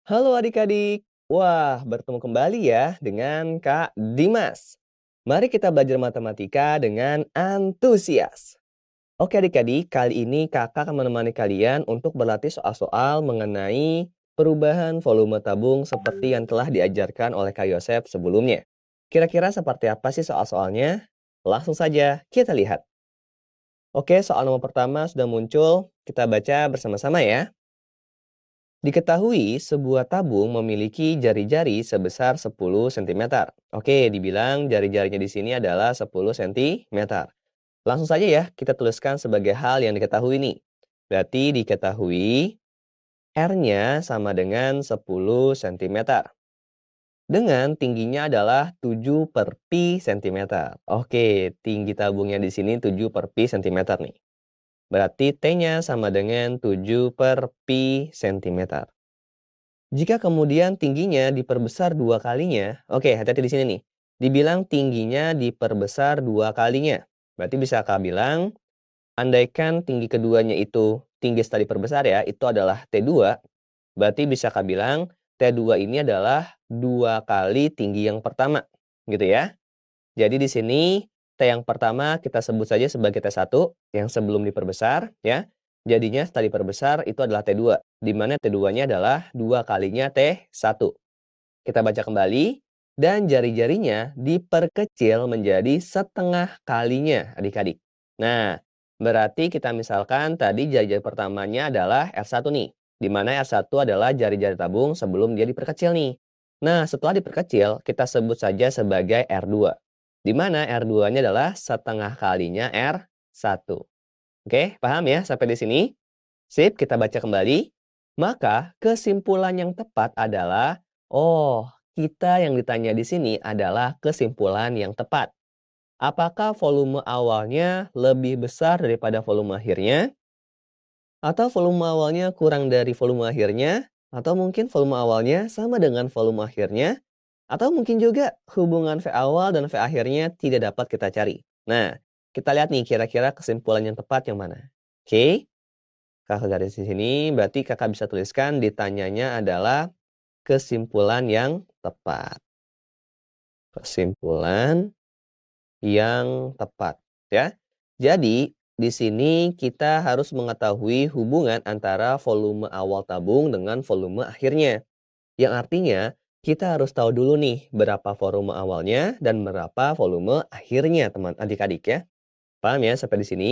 Halo adik-adik. Wah, bertemu kembali ya dengan Kak Dimas. Mari kita belajar matematika dengan antusias. Oke adik-adik, kali ini kakak akan menemani kalian untuk berlatih soal-soal mengenai perubahan volume tabung seperti yang telah diajarkan oleh Kak Yosef sebelumnya. Kira-kira seperti apa sih soal-soalnya? Langsung saja kita lihat. Oke, soal nomor pertama sudah muncul. Kita baca bersama-sama ya. Diketahui sebuah tabung memiliki jari-jari sebesar 10 cm. Oke, dibilang jari-jarinya di sini adalah 10 cm. Langsung saja ya, kita tuliskan sebagai hal yang diketahui nih. Berarti diketahui R-nya sama dengan 10 cm. Dengan tingginya adalah 7 per pi cm. Oke, tinggi tabungnya di sini 7 per pi cm nih. Berarti T-nya sama dengan 7 per pi cm. Jika kemudian tingginya diperbesar dua kalinya, oke hati-hati di sini nih. Dibilang tingginya diperbesar dua kalinya. Berarti bisa Kak bilang, andaikan tinggi keduanya itu tinggi setelah diperbesar ya, itu adalah T2. Berarti bisa Kak bilang, T2 ini adalah dua kali tinggi yang pertama. Gitu ya. Jadi di sini T yang pertama kita sebut saja sebagai T1 yang sebelum diperbesar ya. Jadinya setelah diperbesar itu adalah T2, di mana T2-nya adalah dua kalinya T1. Kita baca kembali, dan jari-jarinya diperkecil menjadi setengah kalinya adik-adik. Nah, berarti kita misalkan tadi jari-jari pertamanya adalah R1 nih, di mana R1 adalah jari-jari tabung sebelum dia diperkecil nih. Nah, setelah diperkecil, kita sebut saja sebagai R2. Di mana R2-nya adalah setengah kalinya R1. Oke, paham ya sampai di sini? Sip, kita baca kembali. Maka kesimpulan yang tepat adalah, oh, kita yang ditanya di sini adalah kesimpulan yang tepat. Apakah volume awalnya lebih besar daripada volume akhirnya? Atau volume awalnya kurang dari volume akhirnya? Atau mungkin volume awalnya sama dengan volume akhirnya? Atau mungkin juga hubungan V awal dan V akhirnya tidak dapat kita cari. Nah, kita lihat nih kira-kira kesimpulan yang tepat yang mana. Oke, kakak garis di sini berarti kakak bisa tuliskan ditanyanya adalah kesimpulan yang tepat. Kesimpulan yang tepat ya. Jadi di sini kita harus mengetahui hubungan antara volume awal tabung dengan volume akhirnya. Yang artinya kita harus tahu dulu nih berapa volume awalnya dan berapa volume akhirnya teman adik-adik ya. Paham ya sampai di sini?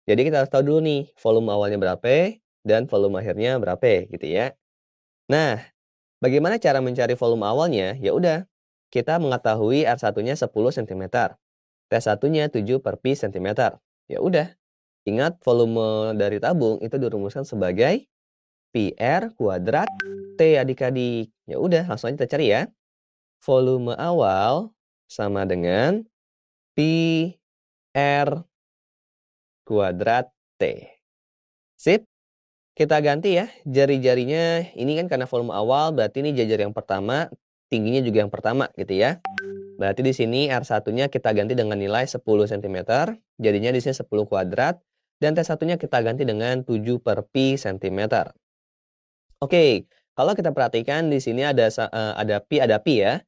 Jadi kita harus tahu dulu nih volume awalnya berapa dan volume akhirnya berapa gitu ya. Nah, bagaimana cara mencari volume awalnya? Ya udah, kita mengetahui R1-nya 10 cm, T1-nya 7 per pi cm. Ya udah, ingat volume dari tabung itu dirumuskan sebagai pi R kuadrat T adik-adik. Ya udah, langsung aja kita cari ya. Volume awal sama dengan pi R kuadrat T. Sip, kita ganti ya jari-jarinya. Ini kan karena volume awal, berarti ini jari-jari yang pertama, tingginya juga yang pertama gitu ya. Berarti di sini R1-nya kita ganti dengan nilai 10 cm, jadinya di sini 10 kuadrat, dan T1-nya kita ganti dengan 7 per pi cm. Oke, kalau kita perhatikan di sini ada pi ya.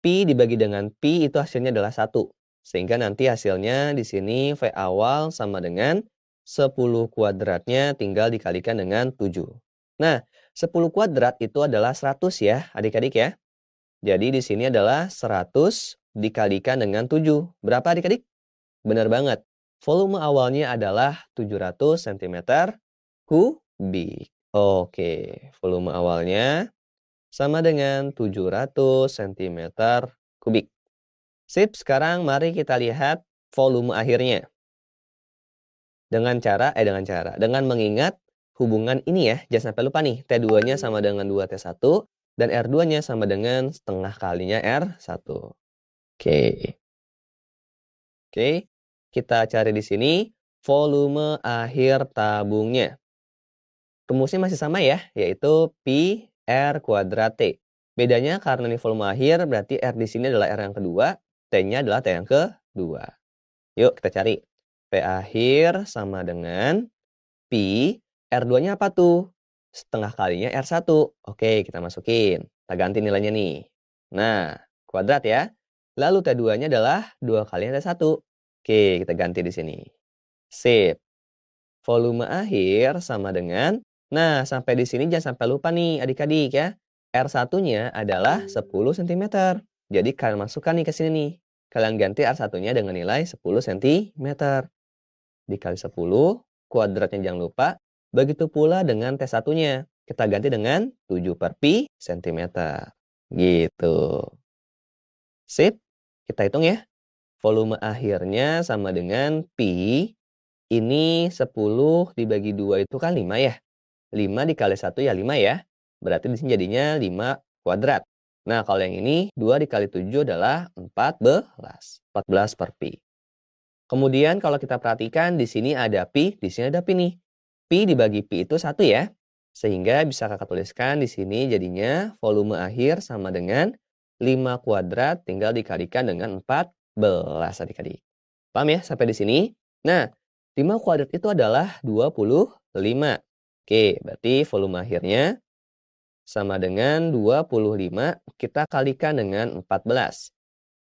Pi dibagi dengan pi itu hasilnya adalah 1. Sehingga nanti hasilnya di sini V awal sama dengan 10 kuadratnya tinggal dikalikan dengan 7. Nah, 10 kuadrat itu adalah 100 ya adik-adik ya. Jadi di sini adalah 100 dikalikan dengan 7. Berapa adik-adik? Benar banget. Volume awalnya adalah 700 cm kubik. Oke, volume awalnya sama dengan 700 cm kubik. Sip, sekarang mari kita lihat volume akhirnya. Dengan mengingat hubungan ini ya, jangan sampai lupa nih, T2-nya sama dengan 2T1 dan R2-nya sama dengan setengah kalinya R1. Oke. Oke, kita cari di sini volume akhir tabungnya. Rumusnya masih sama ya, yaitu pi R kuadrat T. Bedanya karena ini volume akhir, berarti R di sini adalah R yang kedua, T-nya adalah T yang kedua. Yuk kita cari. P akhir sama dengan pi, R2-nya apa tuh? setengah kalinya R1. Oke, kita masukin. Kita ganti nilainya nih. Nah, kuadrat ya. Lalu T2-nya adalah 2 kalinya T1. Oke, kita ganti di sini. Sip. Volume akhir sama dengan, nah sampai di sini jangan sampai lupa nih adik-adik ya. R1-nya adalah 10 cm. Jadi kalian masukkan nih ke sini nih. Kalian ganti R1-nya dengan nilai 10 cm. Dikali 10, kuadratnya jangan lupa. Begitu pula dengan T1-nya. Kita ganti dengan 7 per pi cm. Gitu. Sip. Kita hitung ya. Volume akhirnya sama dengan pi. Ini 10 dibagi 2 itu kan 5 ya. 5 dikali 1 ya 5 ya. Berarti di sini jadinya 5 kuadrat. Nah, kalau yang ini 2 dikali 7 adalah 14. 14 per pi. Kemudian kalau kita perhatikan di sini ada pi, di sini ada pi nih. Pi dibagi pi itu 1 ya. Sehingga bisa kakak tuliskan di sini jadinya volume akhir sama dengan 5 kuadrat tinggal dikalikan dengan 14 adik-adik. Paham ya sampai di sini? Nah, 5 kuadrat itu adalah 25. Oke, berarti volume akhirnya sama dengan 25 kita kalikan dengan 14.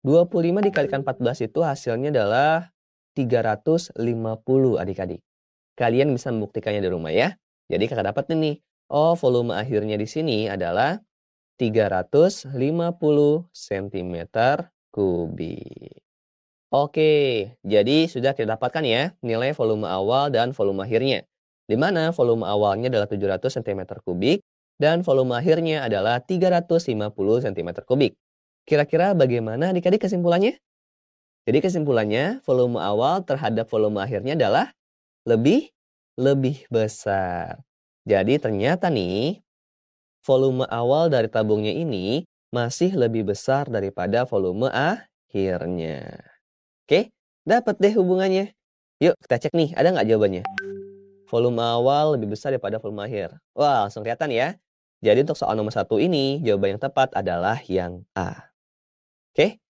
25 dikalikan 14 itu hasilnya adalah 350 adik-adik. Kalian bisa membuktikannya di rumah ya. Jadi kakak dapat nih. Oh, volume akhirnya di sini adalah 350 cm kubik. Oke, jadi sudah kita dapatkan ya nilai volume awal dan volume akhirnya. Di mana volume awalnya adalah 700 cm kubik dan volume akhirnya adalah 350 cm kubik. Kira-kira bagaimana adik-adik kesimpulannya? Jadi kesimpulannya volume awal terhadap volume akhirnya adalah lebih besar. Jadi ternyata nih volume awal dari tabungnya ini masih lebih besar daripada volume akhirnya. Oke, dapat deh hubungannya. Yuk kita cek nih, ada nggak jawabannya? Volume awal lebih besar daripada volume akhir. Wah, langsung kelihatan ya. Jadi untuk soal nomor 1 ini, jawaban yang tepat adalah yang A. Oke,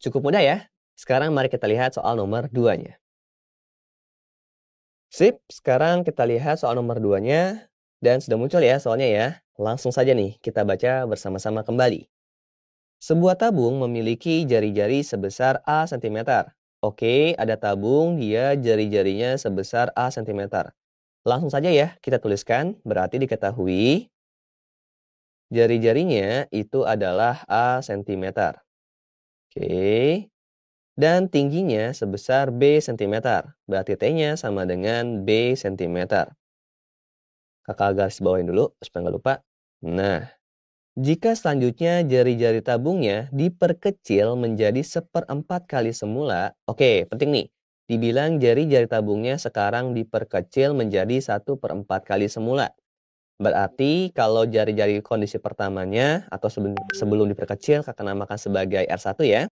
cukup mudah ya. Sekarang mari kita lihat soal nomor 2-nya. Sip, sekarang kita lihat soal nomor 2-nya. Dan sudah muncul ya soalnya ya. Langsung saja nih, kita baca bersama-sama kembali. Sebuah tabung memiliki jari-jari sebesar A cm. Oke, ada tabung, dia jari-jarinya sebesar A cm. Langsung saja ya, kita tuliskan. Berarti diketahui jari-jarinya itu adalah A cm. Oke. Dan tingginya sebesar B cm. Berarti T-nya sama dengan B cm. Kakak garis bawahin dulu supaya nggak lupa. Nah, jika selanjutnya jari-jari tabungnya diperkecil menjadi 1/4 kali semula. Oke, penting nih. Dibilang jari-jari tabungnya sekarang diperkecil menjadi 1/4 kali semula. Berarti kalau jari-jari kondisi pertamanya atau sebelum diperkecil kakak namakan sebagai R1 ya.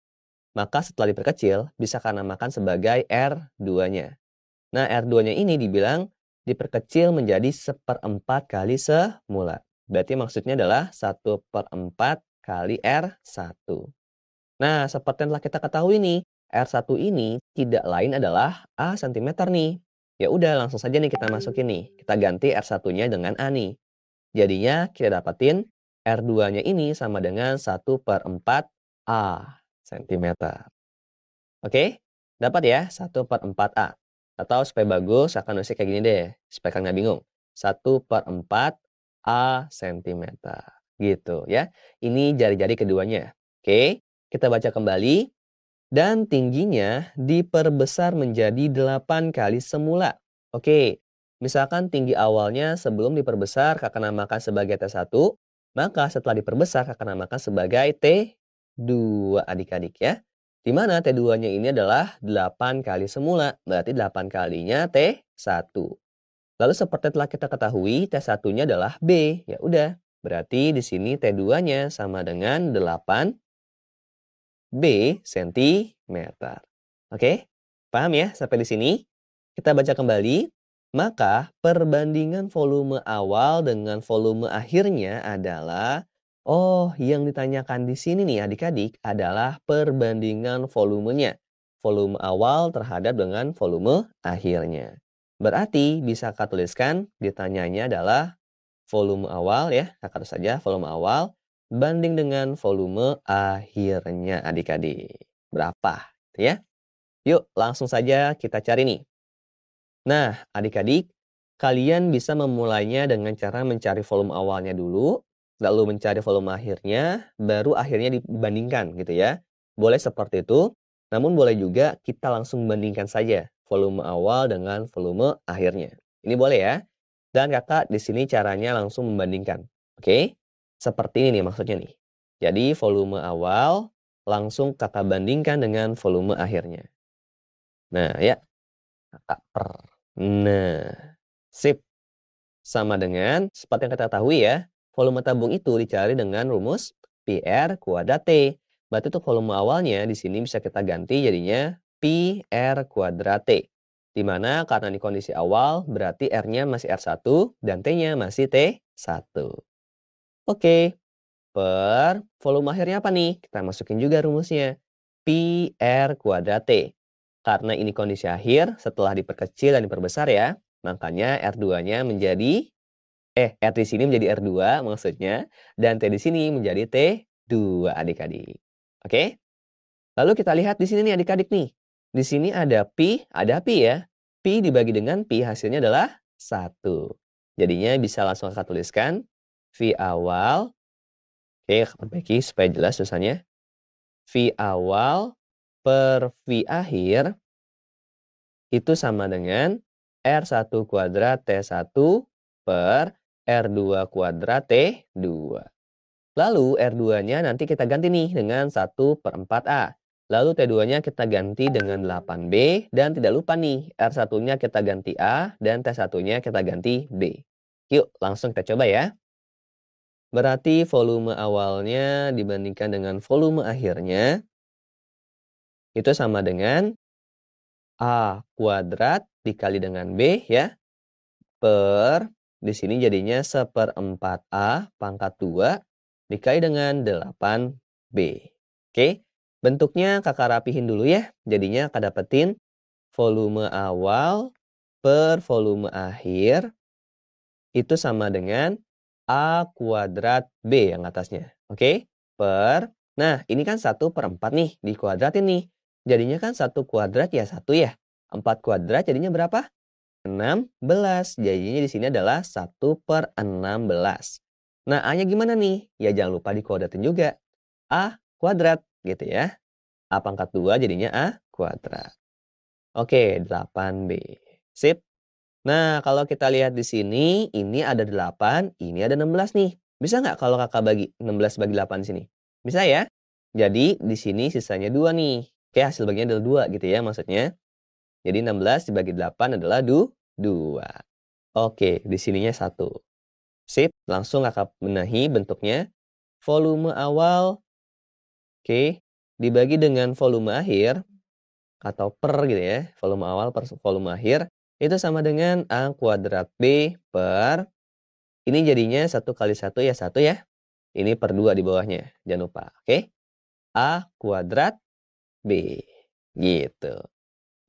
Maka setelah diperkecil bisa kakak namakan sebagai R2-nya. Nah, R2-nya ini dibilang diperkecil menjadi 1/4 kali semula. Berarti maksudnya adalah 1/4 kali R1. Nah, seperti yang telah kita ketahui nih, R1 ini tidak lain adalah A cm nih. Ya udah, langsung saja nih kita masukin nih. Kita ganti R1-nya dengan A nih. Jadinya kita dapatin R2-nya ini sama dengan 1/4 A cm. Oke, dapat ya 1/4 A. Atau supaya bagus, akan nulisnya kayak gini deh. Supaya kalian nggak bingung. 1/4 A cm. Gitu ya. Ini jari-jari keduanya. Oke, kita baca kembali. Dan tingginya diperbesar menjadi 8 kali semula. Oke, misalkan tinggi awalnya sebelum diperbesar kakak namakan sebagai T1. Maka setelah diperbesar kakak namakan sebagai T2 adik-adik ya. Di mana T2-nya ini adalah 8 kali semula. Berarti 8 kalinya T1. Lalu seperti telah kita ketahui, T1-nya adalah B. Ya udah, berarti di sini T2-nya sama dengan 8 B cm. Oke, paham ya sampai di sini? Kita baca kembali. Maka perbandingan volume awal dengan volume akhirnya adalah, oh yang ditanyakan di sini nih adik-adik adalah perbandingan volumenya. Volume awal terhadap dengan volume akhirnya. Berarti bisa Kak tuliskan ditanyanya adalah volume awal ya, Kakak tulis saja volume awal banding dengan volume akhirnya adik-adik. Berapa? Gitu ya. Yuk langsung saja kita cari nih. Nah, adik-adik, kalian bisa memulainya dengan cara mencari volume awalnya dulu, lalu mencari volume akhirnya, baru akhirnya dibandingkan gitu ya. Boleh seperti itu, namun boleh juga kita langsung bandingkan saja volume awal dengan volume akhirnya. Ini boleh ya. Dan kakak di sini caranya langsung membandingkan. Oke? Seperti ini nih maksudnya nih. Jadi volume awal langsung kakak bandingkan dengan volume akhirnya. Nah, ya. Kakak per. Nah, sip. Sama dengan seperti yang kita ketahui ya, volume tabung itu dicari dengan rumus PR kuadrat T. Berarti untuk volume awalnya di sini bisa kita ganti jadinya PR kuadrat T. Di mana karena di kondisi awal berarti R-nya masih R1 dan T-nya masih T1. Oke, per volume akhirnya apa nih? Kita masukin juga rumusnya. PR kuadrat T. Karena ini kondisi akhir, setelah diperkecil dan diperbesar ya, makanya R2-nya menjadi, R di sini menjadi R2 maksudnya, dan T di sini menjadi T2 adik-adik. Oke? Lalu kita lihat di sini nih adik-adik nih. Di sini ada pi ya. Pi dibagi dengan pi hasilnya adalah 1. Jadinya bisa langsung kakak tuliskan V awal. Oke, perbaiki supaya jelas tulisannya. V awal per V akhir itu sama dengan R1 kuadrat T1 per R2 kuadrat T2. Lalu R2-nya nanti kita ganti nih dengan 1/4A. Lalu T2-nya kita ganti dengan 8B. Dan tidak lupa nih, R1-nya kita ganti A dan T1-nya kita ganti B. Yuk langsung kita coba ya. Berarti volume awalnya dibandingkan dengan volume akhirnya itu sama dengan A kuadrat dikali dengan B ya. Per, di sini jadinya 1/4A pangkat 2 dikali dengan 8B. Oke, bentuknya kakak rapihin dulu ya. Jadinya kakak dapetin volume awal per volume akhir itu sama dengan A kuadrat B yang atasnya. Oke, per, nah ini kan 1/4 nih, dikuadratin nih. Jadinya kan 1 kuadrat ya 1 ya. 4 kuadrat jadinya berapa? 16. Jadinya di sini adalah 1/16. Nah, A-nya gimana nih? Ya jangan lupa dikuadratin juga. A kuadrat gitu ya. A pangkat 2 jadinya A kuadrat. Oke, 8B. Sip. Nah, kalau kita lihat di sini, ini ada 8, ini ada 16 nih. Bisa nggak kalau kakak bagi 16 bagi 8 di sini? Bisa ya? Jadi, di sini sisanya 2 nih. Oke, hasil bagiannya adalah 2 gitu ya maksudnya. Jadi 16 dibagi 8 adalah 2. Oke, di sininya 1. Sip, langsung kakak benahi bentuknya. Volume awal, oke, dibagi dengan volume akhir, atau per gitu ya. Volume awal per volume akhir, itu sama dengan A kuadrat B per, ini jadinya 1 kali 1 ya 1 ya. Ini per 2 di bawahnya, jangan lupa. Oke, A kuadrat B, gitu.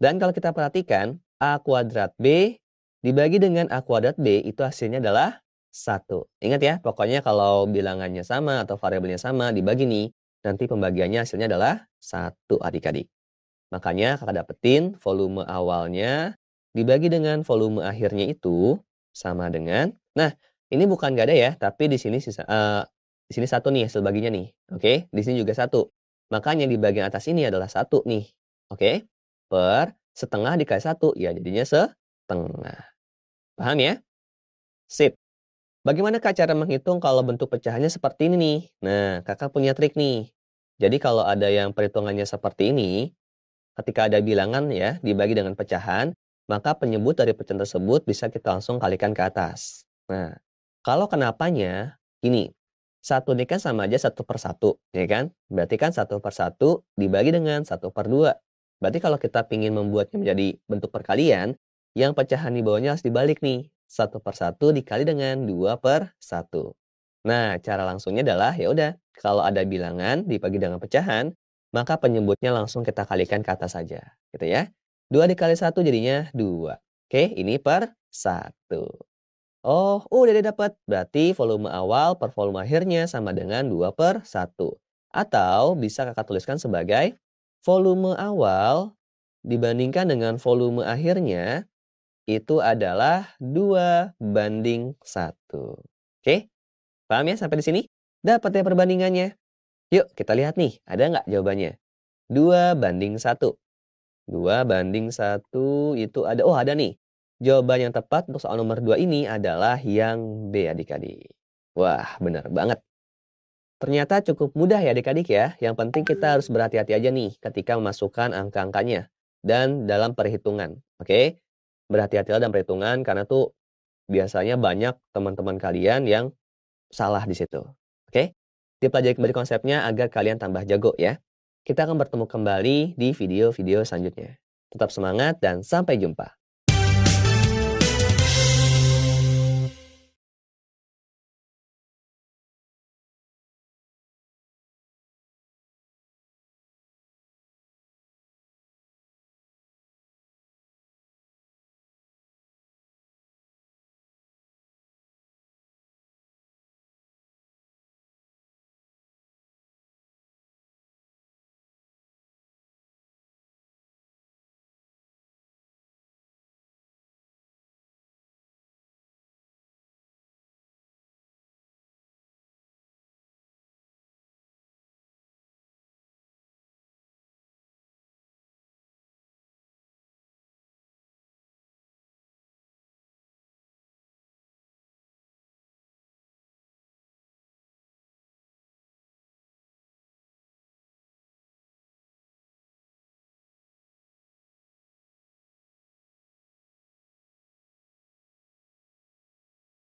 Dan kalau kita perhatikan, A kuadrat B dibagi dengan A kuadrat B itu hasilnya adalah 1. Ingat ya, pokoknya kalau bilangannya sama atau variabelnya sama dibagi nih, nanti pembagiannya hasilnya adalah 1 adik-adik. Makanya kakak dapetin volume awalnya dibagi dengan volume akhirnya itu sama dengan, nah ini bukan gak ada ya, tapi di sini di sini 1 nih hasil baginya nih. Oke, di sini juga 1. Makanya di bagian atas ini adalah 1 nih. Oke, per setengah dikali 1, ya jadinya setengah. Paham ya? Sip. Bagaimana Kak cara menghitung kalau bentuk pecahannya seperti ini nih? Nah, kakak punya trik nih. Jadi kalau ada yang perhitungannya seperti ini, ketika ada bilangan ya dibagi dengan pecahan, maka penyebut dari pecahan tersebut bisa kita langsung kalikan ke atas. Nah, kalau kenapanya, gini, 1 ini kan sama aja 1/1, ya kan? Berarti kan 1/1 dibagi dengan 1/2. Berarti kalau kita ingin membuatnya menjadi bentuk perkalian, yang pecahan di bawahnya harus dibalik nih. 1/1 dikali dengan 2/1. Nah, cara langsungnya adalah ya udah, kalau ada bilangan dibagi dengan pecahan, maka penyebutnya langsung kita kalikan ke atas saja, gitu ya. 2 dikali 1 jadinya 2. Oke, ini per 1. Oh, udah deh dapat. Berarti volume awal per volume akhirnya sama dengan 2/1. Atau bisa kakak tuliskan sebagai volume awal dibandingkan dengan volume akhirnya itu adalah 2/1. Oke, paham ya sampai di sini? Dapat ya perbandingannya? Yuk kita lihat nih, ada nggak jawabannya? 2/1. 2/1 itu ada, oh ada nih. Jawaban yang tepat untuk soal nomor 2 ini adalah yang B adik-adik. Wah, benar banget. Ternyata cukup mudah ya adik-adik ya. Yang penting kita harus berhati-hati aja nih ketika memasukkan angka-angkanya dan dalam perhitungan. Oke? Berhati-hatilah dalam perhitungan karena tuh biasanya banyak teman-teman kalian yang salah di situ. Oke? Dipelajari kembali konsepnya agar kalian tambah jago ya. Kita akan bertemu kembali di video-video selanjutnya. Tetap semangat dan sampai jumpa.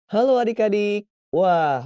Halo adik-adik. Wah,